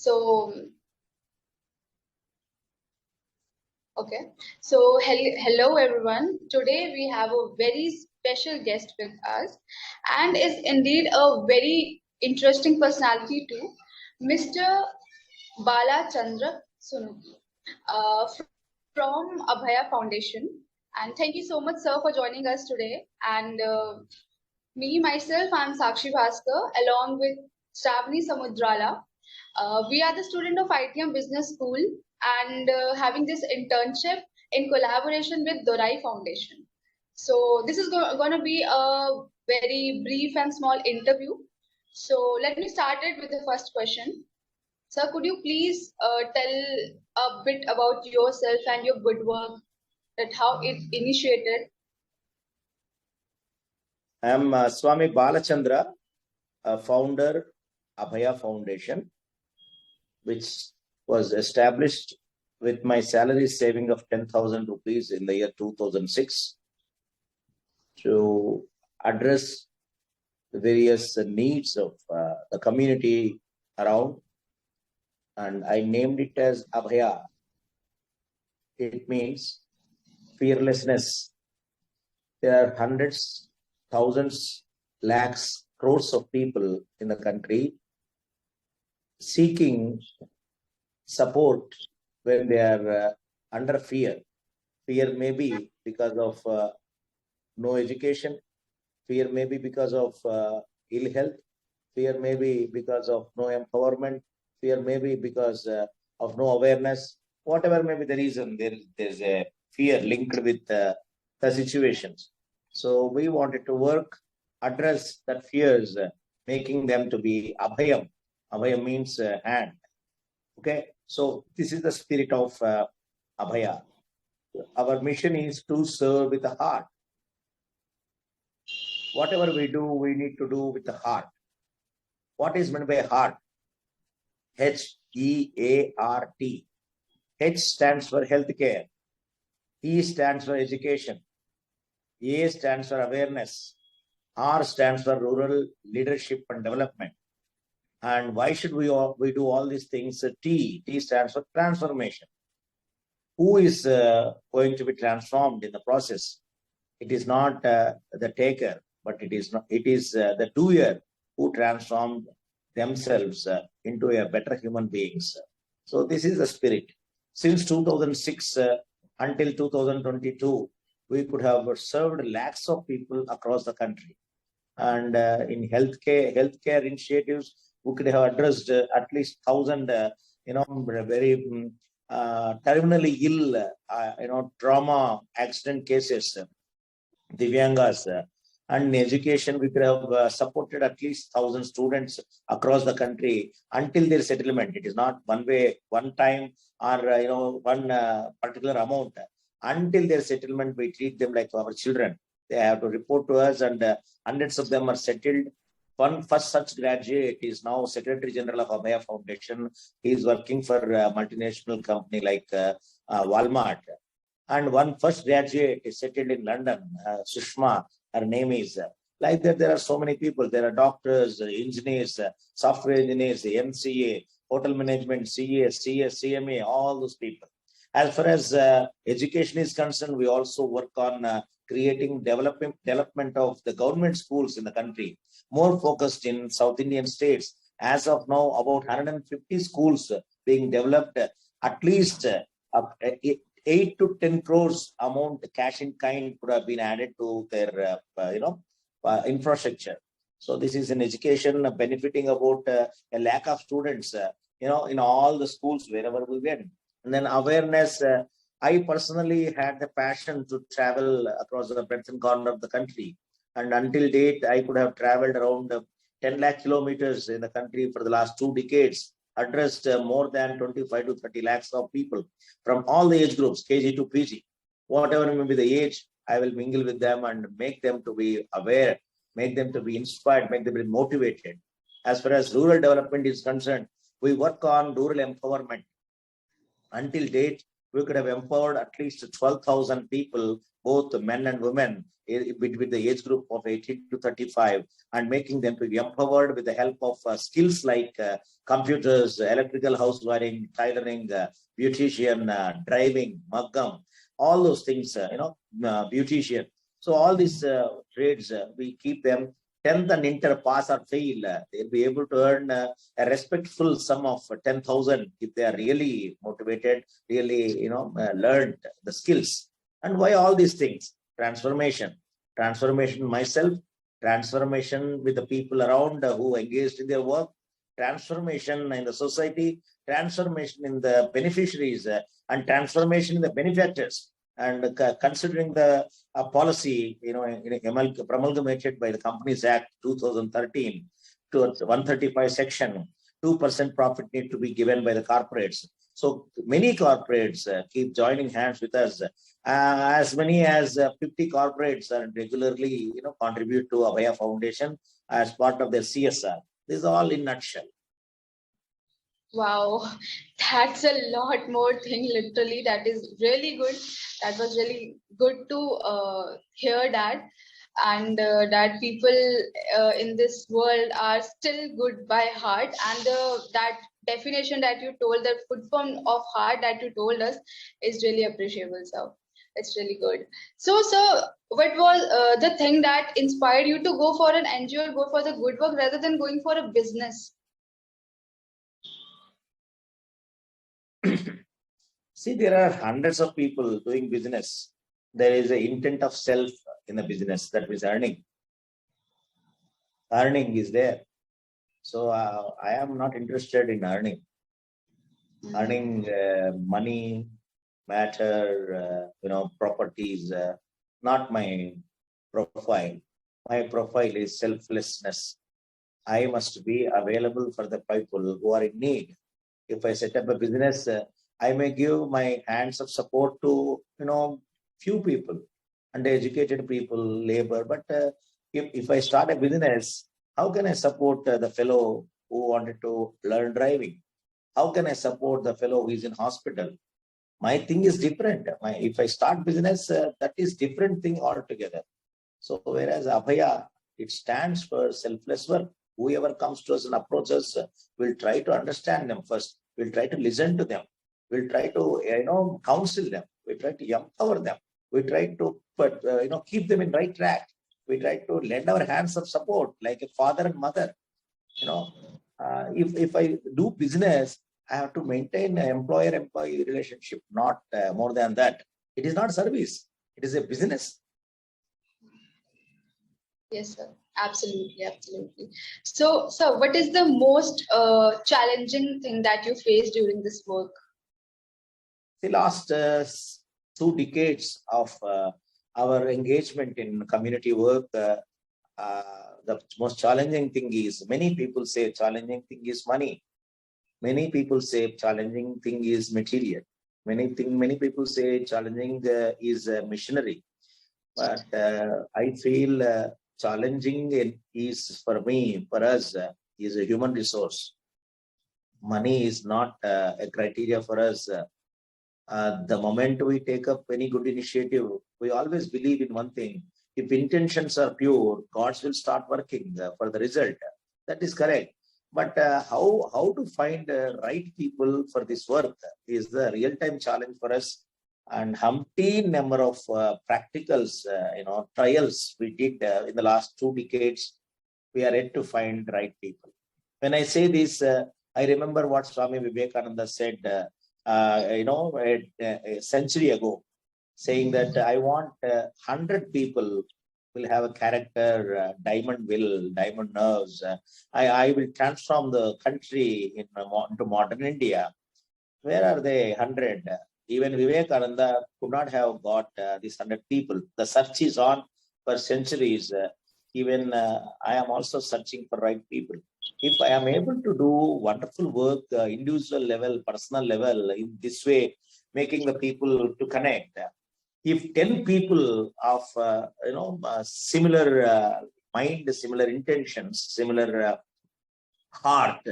So, okay. So, hello everyone. Today we have a very special guest with us, and is indeed a very interesting personality too, Mr. Bala Chandra Sunuki, from Abhaya Foundation. And thank you so much, sir, for joining us today. And me, myself, I'm Sakshi Bhaskar, along with Shravani Samudrala. We are the student of ITM Business School and having this internship in collaboration with Dorai Foundation. So this is going to be a very brief and small interview. So let me start it with the first question. Sir, could you please tell a bit about yourself and your good work, that how it initiated? I am Swami Balachandra, founder Abhaya Foundation, which was established with my salary saving of 10,000 rupees in the year 2006 to address the various needs of the community around. And I named it as Abhaya. It means fearlessness. There are hundreds, thousands, lakhs, crores of people in the country seeking support when they are under fear. Fear may be because of no education. Fear may be because of ill health. Fear may be because of no empowerment. Fear may be because of no awareness. Whatever may be the reason, there's a fear linked with the situations. So we wanted to address that fears, making them to be abhayam. Abhayam means hand. Okay, so this is the spirit of Abhaya. Our mission is to serve with the heart. Whatever we do, we need to do with the heart. What is meant by heart? H-E-A-R-T. H stands for healthcare. E stands for education. A stands for awareness. R stands for rural leadership and development. And why should we do all these things? T stands for transformation. Who is going to be transformed in the process? It is not the taker, but it is the doer who transformed themselves into a better human beings. So this is the spirit. Since 2006 until 2022, we could have served lakhs of people across the country. And in healthcare initiatives, we could have addressed at least 1,000, very terminally ill, trauma accident cases, Divyangas. And in education, we could have supported at least 1,000 students across the country until their settlement. It is not one way, one time, or one particular amount. Until their settlement, we treat them like our children. They have to report to us, and hundreds of them are settled. One first such graduate is now Secretary General of Abhaya Foundation. He is working for a multinational company like Walmart. And one first graduate is settled in London, Sushma, her name is. Like that, there are so many people. There are doctors, engineers, software engineers, MCA, hotel management, CA, CS, CMA, all those people. As far as education is concerned, we also work on creating development of the government schools in the country, more focused in South Indian states. As of now, about 150 schools being developed, at least 8 to 10 crores amount cash in kind could have been added to their infrastructure. So this is an education benefiting about a lakh of students, in all the schools wherever we went. And then awareness. I personally had the passion to travel across the breadth and corner of the country. And until date, I could have traveled around 10 lakh kilometers in the country for the last 2 decades, addressed more than 25 to 30 lakhs of people from all the age groups, KG to PG. Whatever may be the age, I will mingle with them and make them to be aware, make them to be inspired, make them to be motivated. As far as rural development is concerned, we work on rural empowerment. Until date, we could have empowered at least 12,000 people, both men and women, between the age group of 18 to 35, and making them to be empowered with the help of skills like computers, electrical house wiring, tailoring, beautician, driving, maggam, all those things, beautician. So all these trades, we keep them 10th and inter pass or fail, they'll be able to earn a respectful sum of 10,000 if they are really motivated, really, learned the skills. And why all these things? Transformation myself, transformation with the people around who engaged in their work, transformation in the society, transformation in the beneficiaries, and transformation in the benefactors. And considering the policy, promulgated by the Companies Act 2013 to 135 section, 2% profit need to be given by the corporates. So many corporates keep joining hands with us. As many as 50 corporates are regularly, contribute to Abhaya Foundation as part of their CSR. This is all in nutshell. Wow, that's a lot more thing, literally. That is really good. That was really good to hear that. And that people in this world are still good by heart. And that definition that you told, that food form of heart that you told us, is really appreciable. So it's really good. So, what was the thing that inspired you to go for an NGO or go for the good work rather than going for a business? See, there are hundreds of people doing business. There is an intent of self in the business, that means earning. Earning is there. So I am not interested in earning. Earning money, matter, properties, not my profile. My profile is selflessness. I must be available for the people who are in need. If I set up a business, I may give my hands of support to, few people, undereducated people, labor. But if I start a business, how can I support the fellow who wanted to learn driving? How can I support the fellow who is in hospital? My thing is different. If I start business, that is different thing altogether. So whereas Abhaya, it stands for selfless work. Whoever comes to us and approaches, we'll try to understand them first. We'll try to listen to them. We'll try to, counsel them. We try to empower them. We try to, keep them in right track. We try to lend our hands of support like a father and mother. If I do business, I have to maintain an employer-employee relationship, not more than that. It is not service. It is a business. Yes, sir. Absolutely, absolutely. So, what is the most challenging thing that you faced during this work? The last 2 decades of our engagement in community work, the most challenging thing is, many people say challenging thing is money. Many people say challenging thing is material. Many people say challenging is missionary. But I feel challenging is for me, for us, is a human resource. Money is not a criteria for us. The moment we take up any good initiative, we always believe in one thing. If intentions are pure, gods will start working for the result. That is correct. But how to find right people for this work is the real-time challenge for us. And umpteen number of practicals, trials we did in the last 2 decades, we are yet to find right people. When I say this, I remember what Swami Vivekananda said, a century ago, saying that I want 100 people will have a character, diamond will, diamond nerves. I will transform the country into modern India. Where are they? 100. Even Vivekananda could not have got these 100 people. The search is on for centuries. Even I am also searching for right people. If I am able to do wonderful work, individual level, personal level, in this way, making the people to connect. If 10 people of similar mind, similar intentions, similar heart,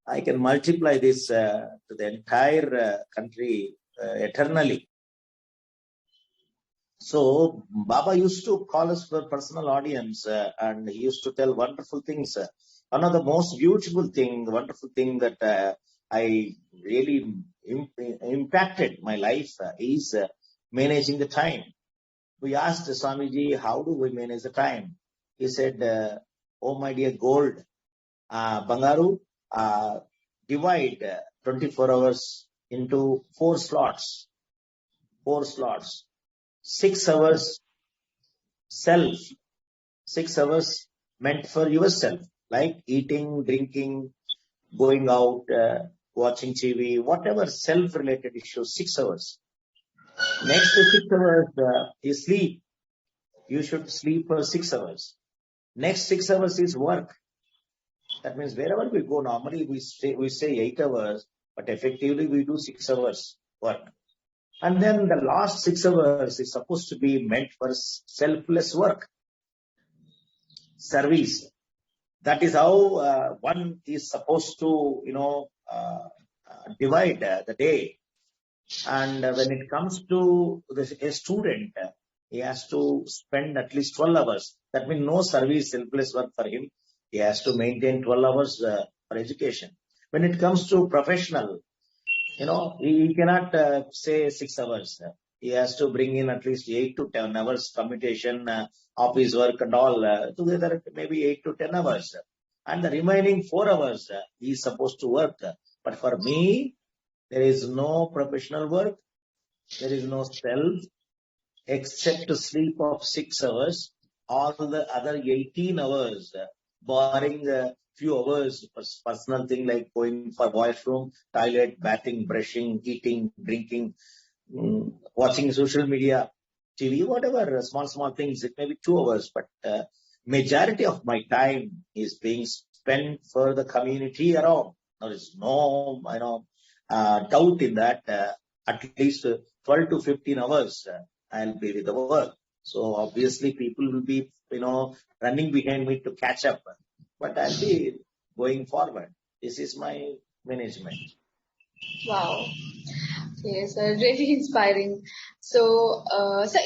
I can multiply this to the entire country. eternally. So Baba used to call us for personal audience, and he used to tell wonderful things. One of the most wonderful thing that I really impacted my life is managing the time. We asked Swamiji, how do we manage the time? He said, oh my dear gold, Bangaru, divide 24 hours into 4 slots. 4 slots. 6 hours self, 6 hours meant for yourself, like eating, drinking, going out, watching TV, whatever self-related issues, 6 hours. Next 6 hours is sleep. You should sleep for 6 hours. Next 6 hours is work. That means wherever we go, normally we say 8 hours, but effectively we do 6 hours work. And then the last 6 hours is supposed to be meant for selfless work, service. That is how one is supposed to, divide the day. And when it comes to a student, he has to spend at least 12 hours. That means no service, selfless work for him. He has to maintain 12 hours for education. When it comes to professional, he cannot say 6 hours. He has to bring in at least 8 to 10 hours commutation, office work and all together, maybe 8 to 10 hours. And the remaining 4 hours, he is supposed to work. But for me, there is no professional work. There is no self except to sleep of 6 hours. All the other 18 hours, barring a few hours for personal thing like going for washroom, toilet, bathing, brushing, eating, drinking, watching social media, TV, whatever, small things. It may be 2 hours, but majority of my time is being spent for the community around. There is no, doubt in that. At least 12 to 15 hours, I'll be with the work. So obviously people will be, running behind me to catch up, but I'll be going forward. This is my management. Wow. Yes, really inspiring. So,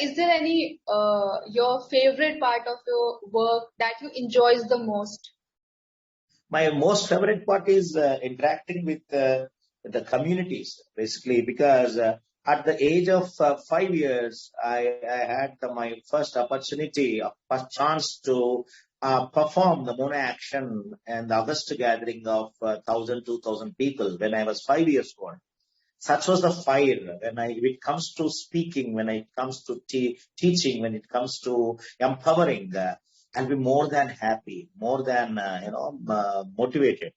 is there any your favorite part of your work that you enjoys the most? My most favorite part is interacting with the communities, basically, because at the age of 5 years, I had my first opportunity, first chance to perform the Mona action and the August gathering of 1,000, 2,000 people when I was 5 years old. Such was the fire when it comes to speaking, when it comes to teaching, when it comes to empowering. I'll be more than happy, more than motivated.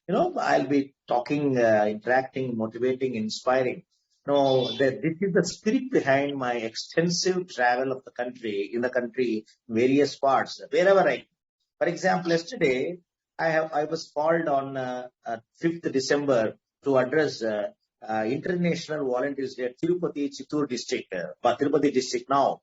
I'll be talking, interacting, motivating, inspiring. This is the spirit behind my extensive travel of the country, in the country, various parts, wherever I. For example, yesterday I was called on 5th December to address International Volunteers Day at Tirupati, Chittoor district, Tirupati district now.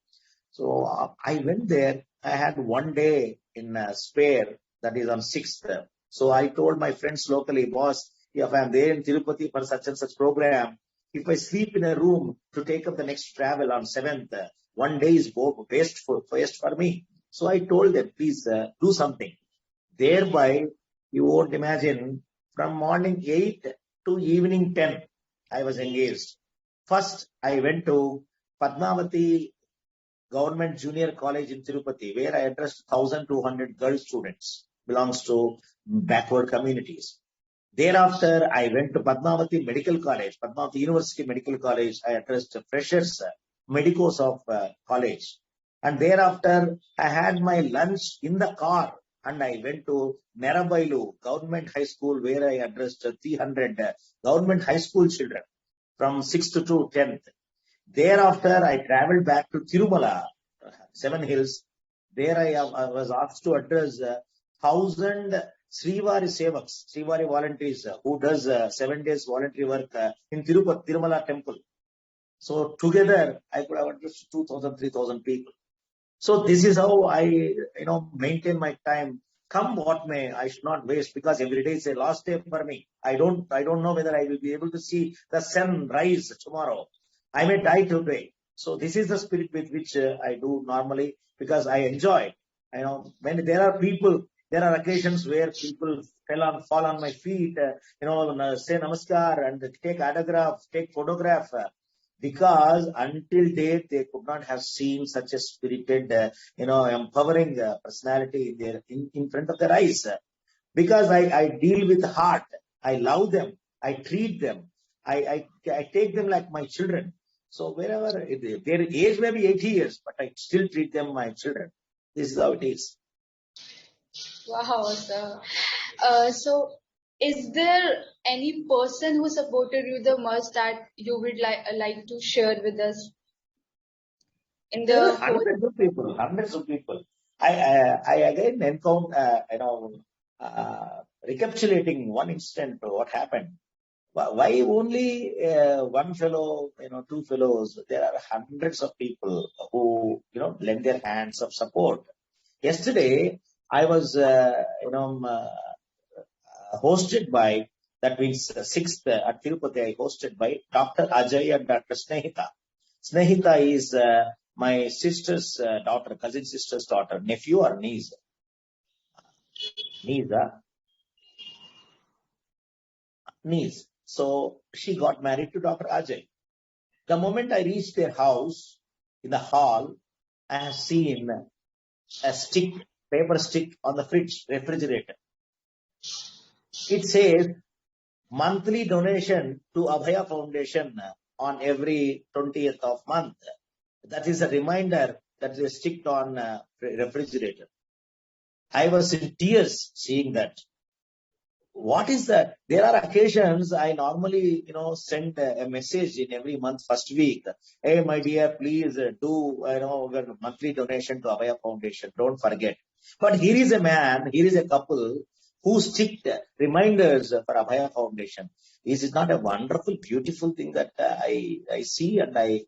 So I went there. I had one day in spare, that is on 6th. So I told my friends locally, boss, if I'm there in Tirupati for such and such program, if I sleep in a room to take up the next travel on 7th, one day is waste for me. So I told them, please do something. Thereby, you won't imagine, from morning 8 to evening 10, I was engaged. First, I went to Padmavati Government Junior College in Tirupati, where I addressed 1,200 girl students, belongs to backward communities. Thereafter, I went to Padmavati Medical College, Padmavati University Medical College. I addressed freshers, medicos of college. And thereafter, I had my lunch in the car and I went to Nerabailu Government High School, where I addressed 300 government high school children from 6th to 10th. Thereafter, I traveled back to Tirumala, Seven Hills. There I was asked to address 1,000 Srivari Sevaks, Srivari volunteers who does 7 days voluntary work in Tirumala temple. So together, I could have addressed 2,000, 3,000 people. So this is how I, maintain my time come what may, I should not waste, because every day is a last day for me. I don't know whether I will be able to see the sun rise tomorrow. I may die today. So this is the spirit with which I do normally, because I enjoy. When there are people, there are occasions where people fall on my feet, say namaskar and take autograph, take photograph, because until date they could not have seen such a spirited, empowering personality in front of their eyes. Because I deal with the heart. I love them. I treat them. I take them like my children. So wherever their age may be 80 years, but I still treat them my children. This is how it is. Wow, sir. So, is there any person who supported you the most that you would like to share with us in There are the whole? hundreds of people. I again encounter, recapitulating one instant what happened. Why only one fellow, two fellows? There are hundreds of people who, lend their hands of support. Yesterday, I was, hosted by, that means sixth at Tirupati, I hosted by Dr. Ajay and Dr. Snehita. Snehita is my sister's daughter, cousin sister's daughter, nephew or niece. Niece. So she got married to Dr. Ajay. The moment I reached their house, in the hall, I have seen a paper stick on the refrigerator. It says monthly donation to Abhaya Foundation on every 20th of month. That is a reminder that is sticked on refrigerator. I was in tears seeing that. What is that? There are occasions I normally, send a message in every month, first week. Hey, my dear, please do, your monthly donation to Abhaya Foundation. Don't forget. But here is a couple who stick reminders for Abhaya Foundation. Is it not a wonderful, beautiful thing that I see and I,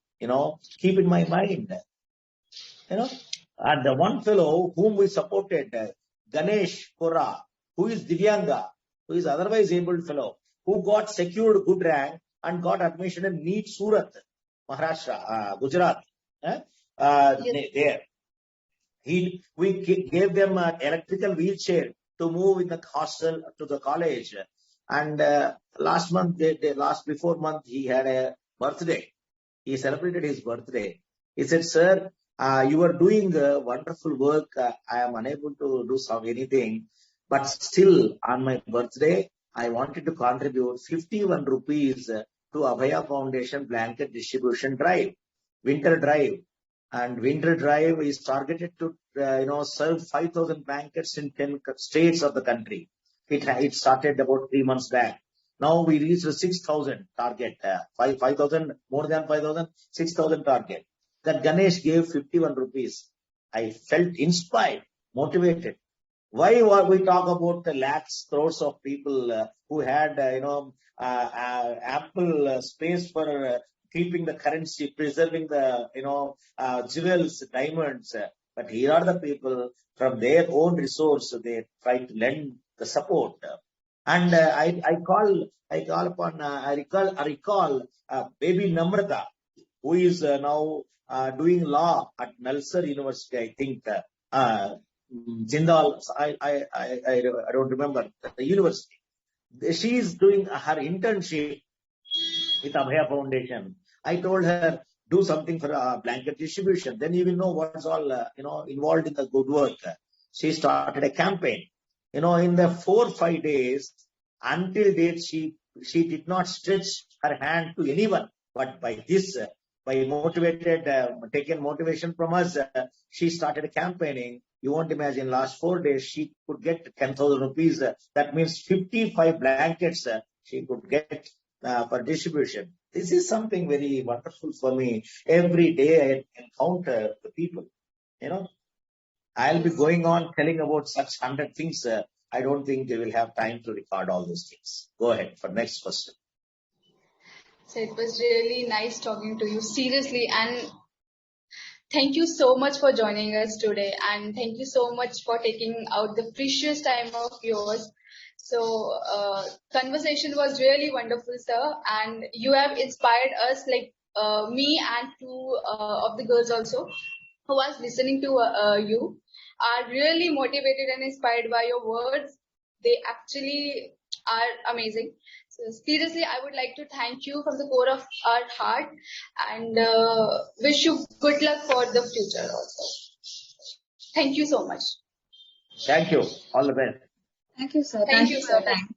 keep in my mind? And the one fellow whom we supported, Ganesh Kora, who is Divyanga, who is otherwise able fellow, who got secured good rank and got admission in NEET Surat, Maharashtra, Gujarat. There. We gave them an electrical wheelchair to move in the hostel to the college. And last before month, he had a birthday. He celebrated his birthday. He said, sir, you are doing wonderful work. I am unable to do anything. But still, on my birthday, I wanted to contribute 51 rupees to Abhaya Foundation blanket distribution drive, winter drive. And winter drive is targeted to, serve 5,000 blankets in 10 states of the country. It started about 3 months back. Now we reached 6,000 target, 5,000, more than 5,000, 6,000 target. That Ganesh gave 51 rupees. I felt inspired, motivated. Why we talk about the lakhs, crores of people who had, ample space for keeping the currency, preserving the, jewels, diamonds. But here are the people from their own resource, they try to lend the support. And I recall baby Namrata, who is now doing law at Nalsar University, I think. Jindal, I don't remember the university. She is doing her internship with Abhaya Foundation. I told her, do something for blanket distribution. Then you will know what's all, involved in the good work. She started a campaign. In the 4 or 5 days, until date, she did not stretch her hand to anyone. But by this, by taking motivation from us, she started campaigning. You won't imagine, last 4 days, she could get 10,000 rupees. That means 55 blankets she could get for distribution. This is something very wonderful for me. Every day I encounter the people. I'll be going on telling about such 100 things. I don't think they will have time to record all those things. Go ahead for next question. So it was really nice talking to you, seriously, and thank you so much for joining us today, and thank you so much for taking out the precious time of yours. So, conversation was really wonderful, sir, and you have inspired us, like me and two of the girls also, who was listening to you, are really motivated and inspired by your words. They actually are amazing. So seriously, I would like to thank you from the core of our heart, and wish you good luck for the future also. Thank you so much. Thank you. All the best. Thank you, sir. Thank Thank you you, for your sir. time.